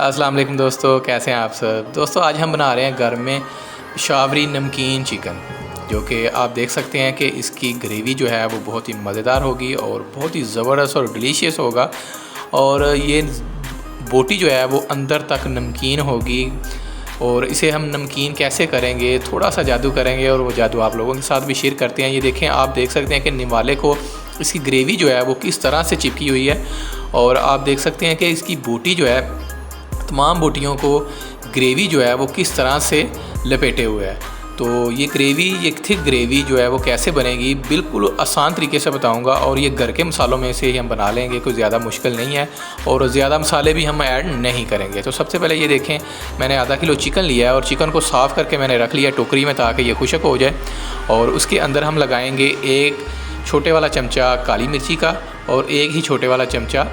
अस्सलाम वालेकुम दोस्तों, कैसे हैं आप सब। दोस्तों आज हम बना रहे हैं घर में पेशावरी नमकीन चिकन, जो कि आप देख सकते हैं कि इसकी ग्रेवी जो है वो बहुत ही मज़ेदार होगी और बहुत ही ज़बरदस्त और डिलीशियस होगा। और ये बोटी जो है वो अंदर तक नमकीन होगी। और इसे हम नमकीन कैसे करेंगे, थोड़ा सा जादू करेंगे और वो जादू आप लोगों के साथ भी शेयर करते हैं। ये देखें, आप देख सकते हैं कि निवाले को इसकी ग्रेवी जो है वो किस तरह से चिपकी हुई है। और आप देख सकते हैं कि इसकी बोटी जो है, तमाम बोटियों को ग्रेवी जो है वो किस तरह से लपेटे हुए है। तो ये ग्रेवी, ये थिक ग्रेवी जो है वो कैसे बनेगी, बिल्कुल आसान तरीके से बताऊंगा। और ये घर के मसालों में से ही हम बना लेंगे, कोई ज़्यादा मुश्किल नहीं है और ज़्यादा मसाले भी हम ऐड नहीं करेंगे। तो सबसे पहले ये देखें, मैंने आधा किलो चिकन लिया है और चिकन को साफ़ करके मैंने रख लिया टोकरी में ताकि ये खुश्क हो जाए। और उसके अंदर हम लगाएंगे एक छोटे वाला चमचा काली मिर्ची का और एक ही छोटे वाला चमचा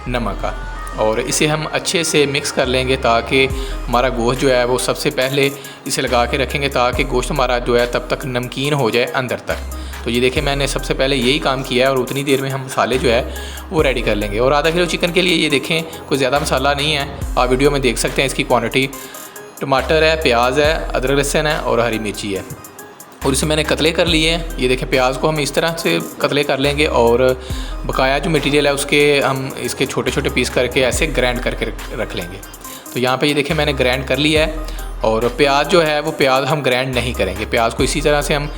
नमक का। और इसे हम अच्छे से मिक्स कर लेंगे ताकि हमारा गोश्त जो है वो सबसे पहले इसे लगा के रखेंगे ताकि गोश्त हमारा जो है तब तक नमकीन हो जाए अंदर तक। तो ये देखिए, मैंने सबसे पहले यही काम किया है और उतनी देर में हम मसाले जो है वो रेडी कर लेंगे। और आधा किलो चिकन के लिए ये देखें, कोई ज़्यादा मसाला नहीं है, आप वीडियो में देख सकते हैं इसकी क्वांटिटी। टमाटर है, प्याज है, अदरक लहसुन है और हरी मिर्ची है। और इसे मैंने कतले कर लिए हैं। ये देखें, प्याज को हम इस तरह से कतले कर लेंगे और बकाया जो मटेरियल है उसके हम इसके छोटे छोटे पीस करके ऐसे ग्राइंड करके रख लेंगे। तो यहाँ पे ये देखें, मैंने ग्राइंड कर लिया है। और प्याज जो है वो प्याज हम ग्राइंड नहीं करेंगे, प्याज को इसी तरह से हम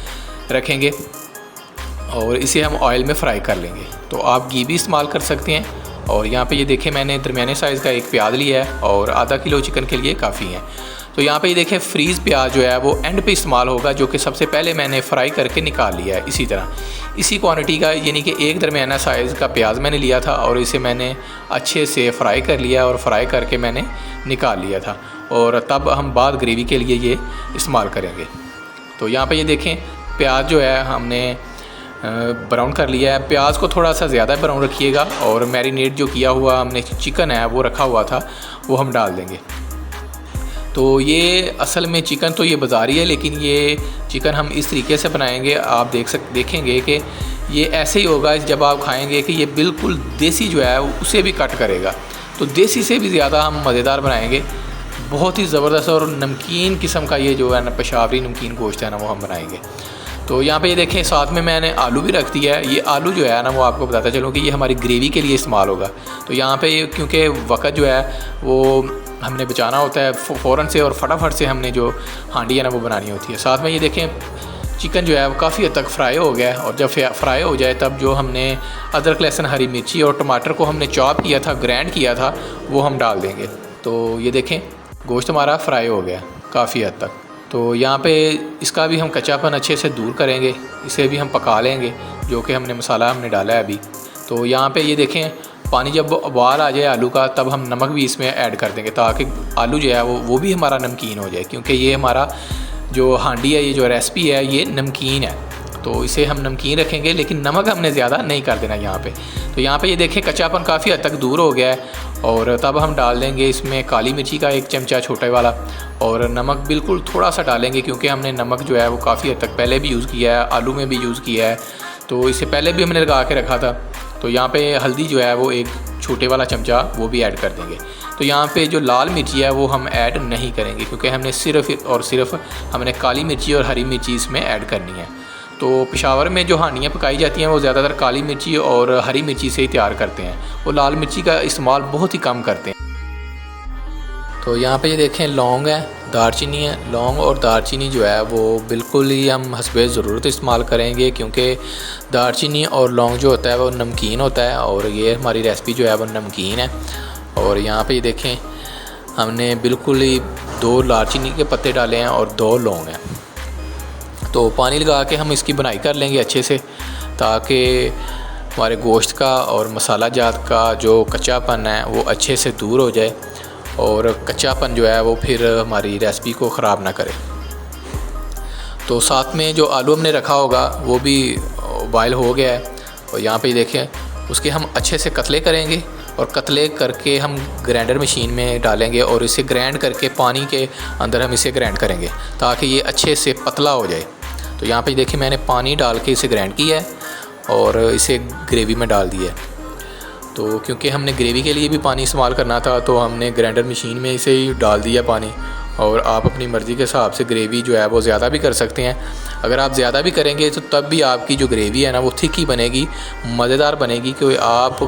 रखेंगे और इसे हम ऑयल में फ्राई कर लेंगे। तो आप घी भी इस्तेमाल कर सकते हैं। और यहाँ पे ये देखें, मैंने दरमियाने साइज़ का एक प्याज लिया है और आधा किलो चिकन के लिए काफ़ी है। तो यहाँ पे ये देखें, फ्रीज़ प्याज जो है वो एंड पे इस्तेमाल होगा, जो कि सबसे पहले मैंने फ्राई करके निकाल लिया है। इसी तरह इसी क्वांटिटी का, यानी कि एक दरमियाना साइज़ का प्याज मैंने लिया था और इसे मैंने अच्छे से फ्राई कर लिया और फ्राई करके मैंने निकाल लिया था। और तब हम बाद ग्रेवी के लिए ये इस्तेमाल करेंगे। तो यहाँ पे ये देखें, प्याज जो है हमने ब्राउन कर लिया है। प्याज को थोड़ा सा ज़्यादा ब्राउन रखिएगा। और मैरिनेट जो किया हुआ हमने चिकन है वो रखा हुआ था, वो हम डाल देंगे। तो ये असल में चिकन तो ये बाज़ारी है, लेकिन ये चिकन हम इस तरीके से बनाएंगे, आप देखेंगे कि ये ऐसे ही होगा जब आप खाएंगे कि ये बिल्कुल देसी जो है उसे भी कट करेगा। तो देसी से भी ज़्यादा हम मज़ेदार बनाएंगे, बहुत ही ज़बरदस्त और नमकीन किस्म का ये जो है ना पेशावरी नमकीन गोश्त है ना, वो हम बनाएंगे। तो यहाँ पे ये देखें, साथ में मैंने आलू भी रख दिया है। ये आलू जो है ना, वो आपको बताता चलूँ कि ये हमारी ग्रेवी के लिए इस्तेमाल होगा। तो यहाँ पे क्योंकि वक्त जो है वो हमने बचाना होता है फ़ौरन से और फटाफट से हमने जो हांडी है ना वो बनानी होती है। साथ में ये देखें, चिकन जो है वो काफ़ी हद तक फ्राई हो गया है। और जब फ्राई हो जाए तब जो हमने अदरक लहसुन हरी मिर्ची और टमाटर को हमने चॉप किया था, ग्राइंड किया था, वो हम डाल देंगे। तो ये देखें, गोश्त हमारा फ्राई हो गया काफ़ी हद तक। तो यहाँ पे इसका भी हम कच्चापन अच्छे से दूर करेंगे, इसे भी हम पका लेंगे, जो कि हमने मसाला हमने डाला है अभी। तो यहाँ पे ये देखें, पानी जब उबाल आ जाए आलू का, तब हम नमक भी इसमें ऐड कर देंगे ताकि आलू जो है वो भी हमारा नमकीन हो जाए। क्योंकि ये हमारा जो हांडी है, ये जो रेसिपी है, ये नमकीन है, तो इसे हम नमकीन रखेंगे, लेकिन नमक हमने ज़्यादा नहीं कर देना यहाँ पे। तो यहाँ पे ये देखें, कच्चापन काफ़ी हद तक दूर हो गया है। और तब हम डाल देंगे इसमें काली मिर्ची का एक चमचा छोटे वाला, और नमक बिल्कुल थोड़ा सा डालेंगे क्योंकि हमने नमक जो है वो काफ़ी हद तक पहले भी यूज़ किया है, आलू में भी यूज़ किया है, तो इससे पहले भी हमने लगा के रखा था। तो यहाँ पे हल्दी जो है वो एक छोटे वाला चमचा वो भी ऐड कर देंगे। तो यहाँ पे जो लाल मिर्ची है वो हम ऐड नहीं करेंगे क्योंकि हमने सिर्फ़ और सिर्फ हमने काली मिर्ची और हरी मिर्ची इसमें ऐड करनी है। तो पेशावर में जो हांडियाँ पकाई जाती हैं वो ज़्यादातर काली मिर्ची और हरी मिर्ची से ही तैयार करते हैं, वो लाल मिर्ची का इस्तेमाल बहुत ही कम करते हैं। तो यहाँ पे ये देखें, लौंग है, दालचीनी है। लौंग और दालचीनी जो है वो बिल्कुल ही हम हस्बे ज़रूरत इस्तेमाल करेंगे क्योंकि दालचीनी और लौंग जो होता है वो नमकीन होता है और ये हमारी रेसिपी जो है वो नमकीन है। और यहाँ पे ये देखें, हमने बिल्कुल ही 2 दालचीनी के पत्ते डाले हैं और 2 लौंग हैं। तो पानी लगा के हम इसकी बुनाई कर लेंगे अच्छे से ताकि हमारे गोश्त का और मसाला जात का जो कच्चापन है वो अच्छे से दूर हो जाए और कच्चापन जो है वो फिर हमारी रेसिपी को ख़राब ना करे। तो साथ में जो आलू हमने रखा होगा वो भी बॉयल हो गया है। और यहाँ पे देखें, उसके हम अच्छे से कतले करेंगे और कतले करके हम ग्राइंडर मशीन में डालेंगे और इसे ग्राइंड करके पानी के अंदर हम इसे ग्राइंड करेंगे ताकि ये अच्छे से पतला हो जाए। तो यहाँ पे देखिए, मैंने पानी डाल के इसे ग्राइंड किया है और इसे ग्रेवी में डाल दिया है। तो क्योंकि हमने ग्रेवी के लिए भी पानी इस्तेमाल करना था तो हमने ग्राइंडर मशीन में इसे ही डाल दिया पानी। और आप अपनी मर्ज़ी के हिसाब से ग्रेवी जो है वो ज़्यादा भी कर सकते हैं। अगर आप ज़्यादा भी करेंगे तो तब भी आपकी जो ग्रेवी है ना वो थिक ही बनेगी, मज़ेदार बनेगी। कि आप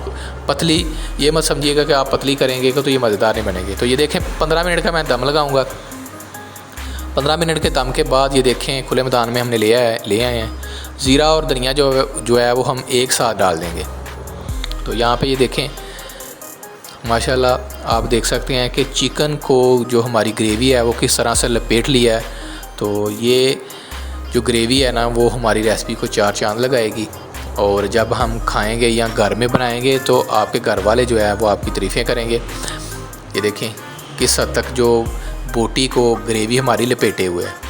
पतली ये मत समझिएगा कि आप पतली करेंगे तो ये मज़ेदार नहीं बनेगी। तो ये देखें 15 मिनट का मैं दम लगाऊंगा। 15 मिनट के दम के बाद ये देखें खुले मैदान में हमने ले आए हैं। ज़ीरा और धनिया जो है वो हम एक साथ डाल देंगे। तो यहाँ पे ये देखें माशाल्लाह आप देख सकते हैं कि चिकन को जो हमारी ग्रेवी है वो किस तरह से लपेट लिया है। तो ये जो ग्रेवी है ना वो हमारी रेसिपी को 4 चांद लगाएगी। और जब हम खाएंगे या घर में बनाएंगे तो आपके घर वाले जो है वो आपकी तारीफ़ें करेंगे। ये देखें किस हद तक जो बोटी को ग्रेवी हमारी लपेटे हुए है।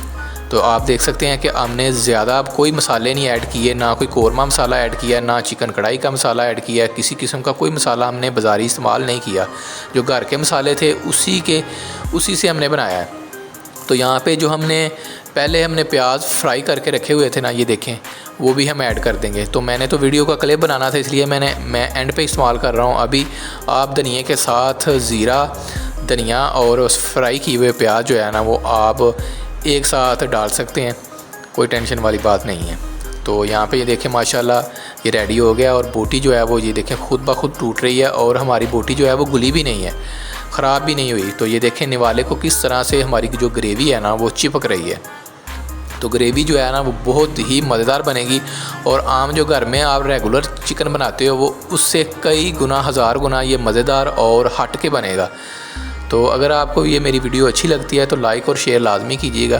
तो आप देख सकते हैं कि हमने ज़्यादा कोई मसाले नहीं ऐड किए, ना कोई कौरमा मसाला ऐड किया, ना चिकन कढ़ाई का मसाला ऐड किया, किसी किस्म का कोई मसाला हमने बाज़ारी इस्तेमाल नहीं किया। जो घर के मसाले थे उसी से हमने बनाया है। तो यहाँ पे जो पहले हमने प्याज फ्राई करके रखे हुए थे ना, ये देखें वो भी हम ऐड कर देंगे। तो मैंने तो वीडियो का क्लिप बनाना था इसलिए मैं एंड पे इस्तेमाल कर रहा हूँ। अभी आप धनिया के साथ ज़ीरा, धनिया और फ्राई किए हुए प्याज जो है ना वो आप एक साथ डाल सकते हैं, कोई टेंशन वाली बात नहीं है। तो यहाँ पे ये देखें माशाल्लाह ये रेडी हो गया। और बोटी जो है वो ये देखें खुद ब खुद टूट रही है। और हमारी बोटी जो है वो गुली भी नहीं है, ख़राब भी नहीं हुई। तो ये देखें निवाले को किस तरह से हमारी जो ग्रेवी है ना वो चिपक रही है। तो ग्रेवी जो है ना वो बहुत ही मज़ेदार बनेगी। और आम जो घर में आप रेगुलर चिकन बनाते हो वो उससे कई गुना, 1000 गुना ये मज़ेदार और हट के बनेगा। तो अगर आपको ये मेरी वीडियो अच्छी लगती है तो लाइक और शेयर लाजमी कीजिएगा।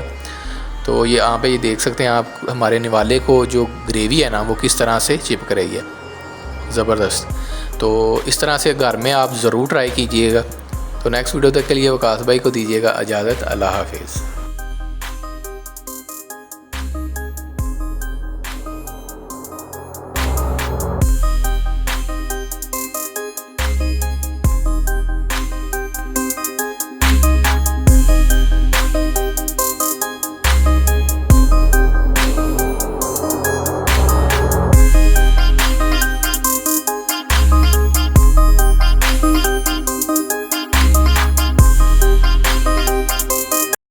तो ये यहाँ पे ये देख सकते हैं आप हमारे निवाले को जो ग्रेवी है ना वो किस तरह से चिपक रही है, ज़बरदस्त। तो इस तरह से घर में आप ज़रूर ट्राई कीजिएगा। तो नेक्स्ट वीडियो तक के लिए वकास भाई को दीजिएगा इजाज़त। अल्लाह हाफिज़।